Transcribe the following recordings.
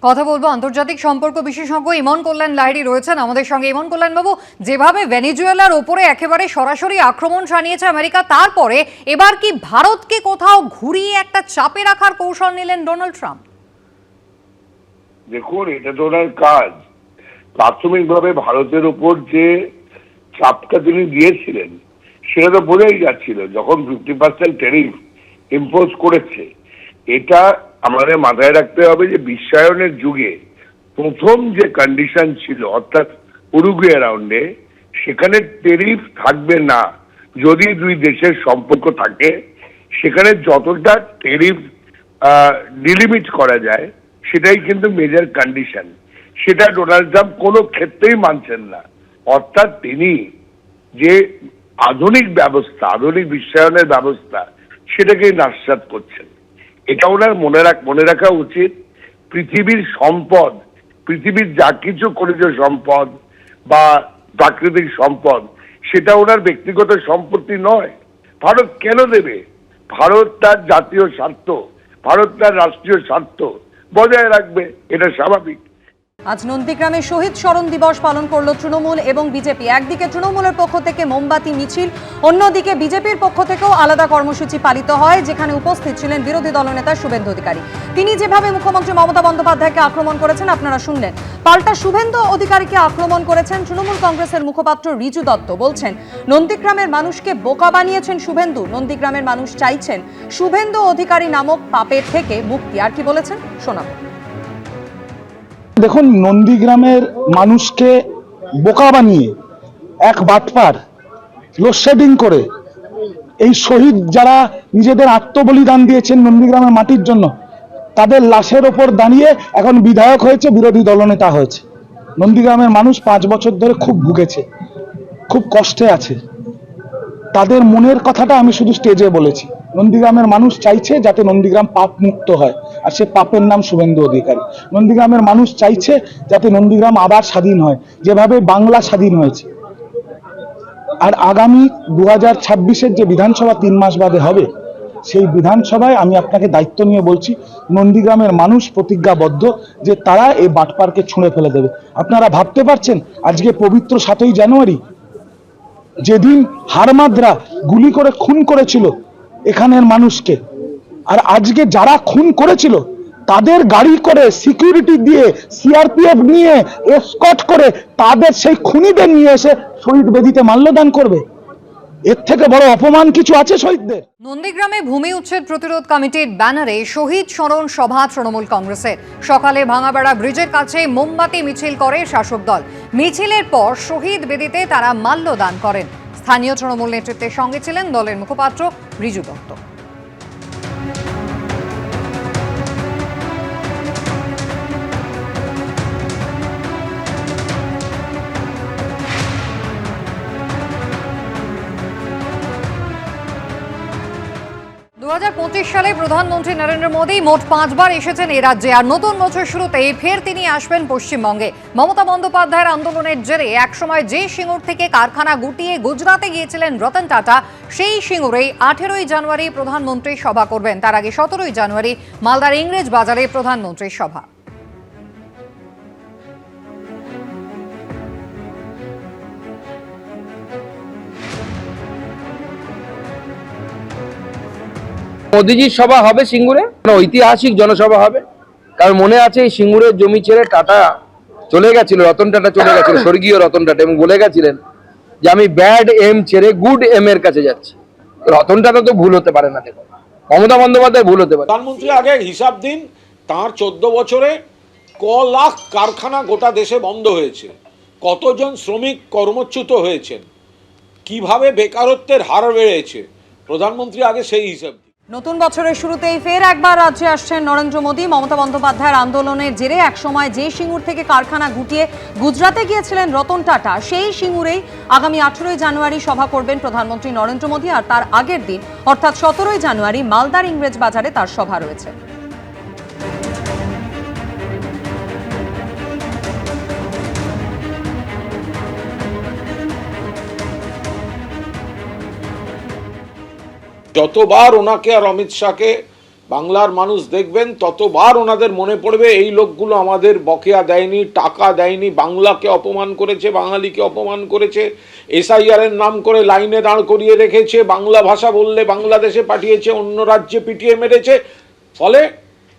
কথা বলবো আন্তর্জাতিক সম্পর্ক বিশেষজ্ঞ ইমন কল্যাণ লাহিড়ী রয়েছেন আমাদের সঙ্গে। ইমন কল্যাণ বাবু, যেভাবে ভেনেজুয়েলার ওপরে একেবারে সরাসরি আক্রমণ শানিয়েছে আমেরিকা, তারপরে এবার কি ভারতকে কোথাও ঘুরিয়ে একটা চাপে রাখার কৌশল নিলেন ডোনাল্ড ট্রাম্প? দেখুন, এটা তো ওনার কাজ। প্রাথমিকভাবে ভারতের উপর যে চাপটা তিনি দিয়েছিলেন সেটা তো বোঝাই যাচ্ছিল, যখন 50% ট্যারিফ ইম্পোজ করেছে। এটা আমাদের মাথায় রাখতে হবে যে বিশ্বায়নের যুগে প্রথম যে কন্ডিশন ছিল, অর্থাৎ উরুগুয়ে রাউন্ডে, সেখানে ট্যারিফ থাকবে না যদি দুই দেশের সম্পর্ক থাকে। সেখানে যতটা ট্যারিফ ডিলিমিট করা যায় সেটাই কিন্তু মেজর কন্ডিশন। সেটা ডোনাল্ড ট্রাম্প কোনো ক্ষেত্রেই মানছেন না। অর্থাৎ তিনি যে আধুনিক ব্যবস্থা, আধুনিক বিশ্বায়নের ব্যবস্থা, সেটাকেই নাস্বাদ করছেন। এটা ওনার মনে রাখা উচিত। পৃথিবীর সম্পদ, পৃথিবীর যা কিছু খনিজ সম্পদ বা প্রাকৃতিক সম্পদ, সেটা ওনার ব্যক্তিগত সম্পত্তি নয়। ভারত কেন দেবে? ভারত তার জাতীয় স্বার্থ, ভারত তার রাষ্ট্রীয় স্বার্থ বজায় রাখবে, এটা স্বাভাবিক। আজ নন্দীগ্রামে শহীদ স্মরণ দিবস পালন করল তৃণমূল এবং বিজেপি। একদিকে তৃণমূলের পক্ষ থেকে মোমবাতি মিছিল, অন্যদিকে বিজেপির পক্ষ থেকেও আলাদা কর্মসূচি পালিত হয়, যেখানে উপস্থিত ছিলেন বিরোধী দলনেতা শুভেন্দু অধিকারী। তিনি যেভাবে মুখ্যমন্ত্রী মমতা বন্দ্যোপাধ্যায়কে আক্রমণ করেছেন আপনারা শুনলেন, পাল্টা শুভেন্দু অধিকারীকে আক্রমণ করেছেন তৃণমূল কংগ্রেসের মুখপাত্র রিজু দত্ত। বলছেন নন্দীগ্রামের মানুষকে বোকা বানিয়েছেন শুভেন্দু, নন্দীগ্রামের মানুষ চাইছেন শুভেন্দু অধিকারী নামক পাপের থেকে মুক্তি। আর কি বলেছেন শোনাবো। দেখুন, নন্দীগ্রামের মানুষকে বোকা বানিয়ে এক বাটপার লোডশেডিং করে এই শহীদ যারা নিজেদের আত্মবলিদান দিয়েছেন নন্দীগ্রামের মাটির জন্য, তাদের লাশের ওপর দাঁড়িয়ে এখন বিধায়ক হয়েছে, বিরোধী দলনেতা হয়েছে। নন্দীগ্রামের মানুষ 5 বছর ধরে খুব ভুগেছে, খুব কষ্টে আছে। তাদের মনের কথাটা আমি শুধু স্টেজে বলেছি। নন্দীগ্রামের মানুষ চাইছে যাতে নন্দীগ্রাম পাপ মুক্ত হয়, আর সে পাপের নাম শুভেন্দু অধিকারী। নন্দীগ্রামের মানুষ চাইছে যাতে নন্দীগ্রাম আবার স্বাধীন হয়, যেভাবে বাংলা স্বাধীন হয়েছে। আর আগামী 2026-এর যে বিধানসভা 3 মাস বাদে হবে, সেই বিধানসভায় আমি আপনাকে দায়িত্ব নিয়ে বলছি, নন্দীগ্রামের মানুষ প্রতিজ্ঞাবদ্ধ যে তারা এই বাটপারকে ছুঁড়ে ফেলে দেবে। আপনারা ভাবতে পারছেন, আজকে পবিত্র 7ই জানুয়ারি, যেদিন হারমাদরা গুলি করে খুন করেছিল এখানের মানুষকে, আর আজকে যারা খুন করেছিল তাদের গাড়ি করে সিকিউরিটি দিয়ে, সিআরপিএফ নিয়ে, এসকর্ট করে তাদের সেই খুনিদের নিয়ে এসে শহীদ বেদিতে মাল্যদান করবে। এর থেকে বড় অপমান কিছু আছে শহীদদের? নন্দীগ্রামে ভূমি উচ্ছেদ প্রতিরোধ কমিটির ব্যানারে শহীদ স্মরণ সভা তৃণমূল কংগ্রেসের। সকালে ভাঙাবেড়া ব্রিজের কাছে মোমবাতি মিছিল করে শাসক দল। মিছিলের পর শহীদ বেদিতে তারা মাল্যদান করেন। স্থানীয় তৃণমূল নেতৃত্বের সঙ্গে ছিলেন দলের মুখপাত্র রিজু দত্ত। 2025 সালে প্রধানমন্ত্রী নরেন্দ্র মোদী মোট 5 বার এসেছেন এ রাজ্যে। আর নতুন বছর শুরুতেই ফের তিনি আসবেন পশ্চিমবঙ্গে। মমতা বন্দ্যোপাধ্যায়ের আন্দোলনের জেরে একসময় যে সিঙ্গুর থেকে কারখানা গুটিয়ে গুজরাতে গিয়েছিলেন রতন টাটা, সেই সিঙ্গুরেই 18ই জানুয়ারি প্রধানমন্ত্রী সভা করবেন। তার আগে 17ই জানুয়ারি মালদার ইংরেজ বাজারে প্রধানমন্ত্রীর সভা। মোদিজির সভা হবে সিঙ্গুরে, ঐতিহাসিক জনসভা হবে। কারণ মনে আছে এই সিঙ্গুরের জমি ছেড়ে টাটা চলে গেছিল, রতন টাটা চলে গেছিল, স্বর্গীয় রতন টাটা, এবং বলে গেছিলেন যে আমি ব্যাড এম ছেড়ে গুড এম এর কাছে যাচ্ছি। রতন টাটা তো ভুল হতে পারে না, দেখো মমতা বন্দ্যোপাধ্যায় ভুল হতে পারে। প্রধানমন্ত্রী আগে হিসাব দিন, তার 14 বছরে ক লাখ কারখানা গোটা দেশে বন্ধ হয়েছে, কতজন শ্রমিক কর্মচ্যুত হয়েছেন, কিভাবে বেকারত্বের হার বেড়েছে। প্রধানমন্ত্রী আগে সেই হিসাব। নতুন বছরের শুরুতেই ফের একবার রাজ্যে আসছেন নরেন্দ্র মোদী। মমতা বন্দ্যোপাধ্যায়ের আন্দোলনের জেরে একসময় যে সিঙ্গুর থেকে কারখানা গুটিয়ে গুজরাতে গিয়েছিলেন রতন টাটা, সেই সিঙ্গুরেই আগামী 18ই জানুয়ারি সভা করবেন প্রধানমন্ত্রী নরেন্দ্র মোদী। আর তার আগের দিন অর্থাৎ 17ই জানুয়ারি মালদার ইংরেজ বাজারে তার সভা রয়েছে। যতবার ওনাকে আর অমিত শাহকে বাংলার মানুষ দেখবেন ততবার ওনাদের মনে পড়বে এই লোকগুলো আমাদের বকেয়া দেয়নি, টাকা দেয়নি, বাংলাকে অপমান করেছে, বাঙালিকে অপমান করেছে, এসআইআর এর নাম করে লাইনে দাঁড় করিয়ে রেখেছে, বাংলা ভাষা বললে বাংলাদেশে পাঠিয়েছে, অন্য রাজ্যে পিটিয়ে মেরেছে। ফলে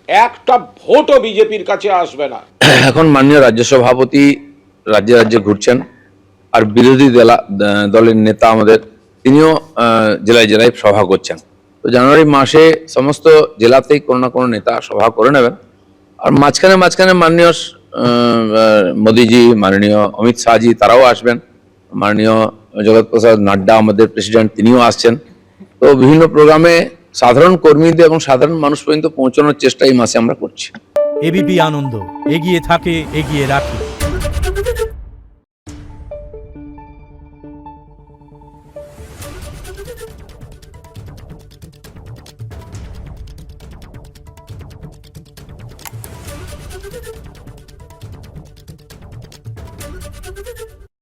একটা ভোটও বিজেপির কাছে আসবে না। এখন মাননীয় রাজ্য সভাপতি রাজ্যে রাজ্যে ঘুরছেন, আর বিরোধী দলের নেতা আমাদের তিনিও জেলায় জেলায় সভা করছেন। তো জানুয়ারি মাসে সমস্ত জেলাতেই কোনো না কোনো নেতা সভা করে নেবেন। আর মাঝখানে মাননীয় মোদিজি, মাননীয় অমিত শাহজি তারাও আসবেন, মাননীয় জগৎ প্রসাদ নাড্ডা আমাদের প্রেসিডেন্ট তিনিও আসছেন। তো বিভিন্ন প্রোগ্রামে সাধারণ কর্মীদের এবং সাধারণ মানুষ পর্যন্ত পৌঁছানোর চেষ্টা এই মাসে আমরা করছি। এবিপি আনন্দ, এগিয়ে থাকে, এগিয়ে রাখে।